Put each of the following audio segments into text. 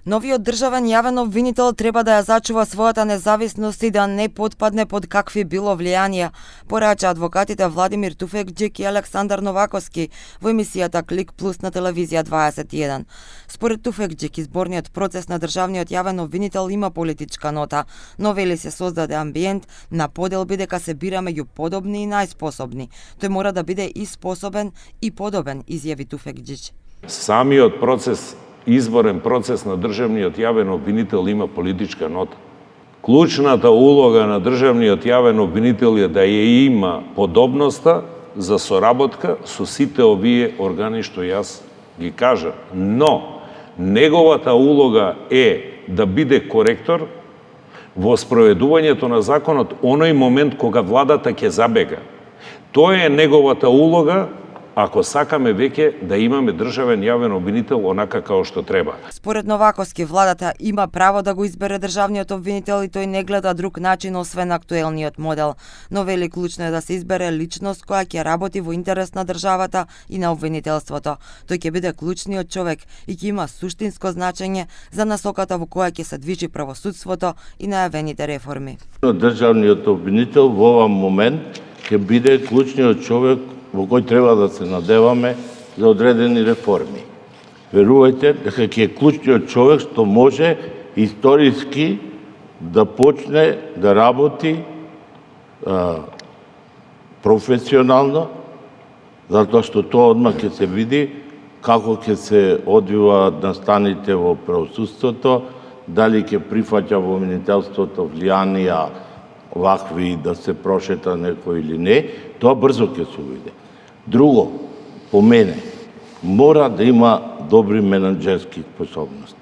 Новиот државен јавен обвинител треба да ја зачува својата независност и да не потпадне под какви било влијанија, порача адвокатите Владимир Туфекџик и Александар Новаковски во емисијата Клик Плюс на телевизија 21. Според Туфекџик, изборниот процес на државниот јавен обвинител има политичка нота, но вели се создаде амбиент на поделби дека се бира меѓу подобни и најспособни. Тој мора да биде и способен и подобен, изјави Туфекџик. Самиот процес, изборен процес на државниот јавен обвинител има политичка нота. Клучната улога на државниот јавен обвинител е да ја има подобноста за соработка со сите овие органи што јас ги кажам. Но неговата улога е да биде коректор во спроведувањето на законот оној момент кога владата ќе забега. Тоа е неговата улога, ако сакаме веќе да имаме државен јавен обвинител онака како што треба. Според Новаковски, владата има право да го избере државниот обвинител и тој не гледа друг начин освен актуелниот модел. Но вели клучно е да се избере личност која ќе работи во интерес на државата и на обвинителството. Тој ќе биде клучниот човек и ќе има суштинско значење за насоката во која ќе се движи правосудството и најавените реформи. Државниот обвинител во овој момент ќе биде клучниот човек во кој треба да се надеваме за одредени реформи. Верувајте дека ќе е клучниот човек што може историски да почне да работи професионално, затоа што тоа одмah ќе се види како ќе се одвиваат настаните во правосудството, дали ќе прифаќа во обвинителството влијанија вакви да се прошета некој или не, тоа брзо ќе се увиде. Друго, по мене, мора да има добри менаџерски способности.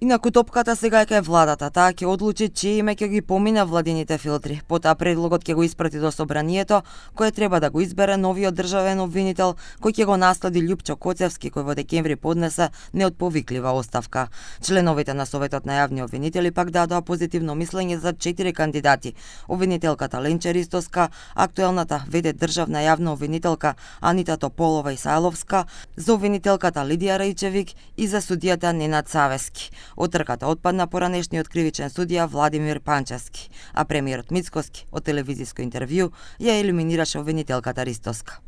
Инаку топката сега е кај владата, таа ќе одлучи чие име ќе ги помине владините филтри. Потоа предлогот ќе го испрати до собранието, кое треба да го избере новиот државен обвинител, кој ќе го наследи Љупчо Коцевски, кој во декември поднесе неотповиклива оставка. Членовите на Советот на јавни обвинители пак дадоа позитивно мислење за 4 кандидати: обвинителката Ленче Ристоска, актуелната ВД државна јавна обвинителка Анита Тополова-Исајловска, за обвинителката Лидија Рајчевик и за судијата Ненад Савески. Од трката отпадна поранешниот кривичен судија Владимир Панчевски, а премиерот Мицкоски од телевизиско интервју ја елиминираше обвинителката Ристоска.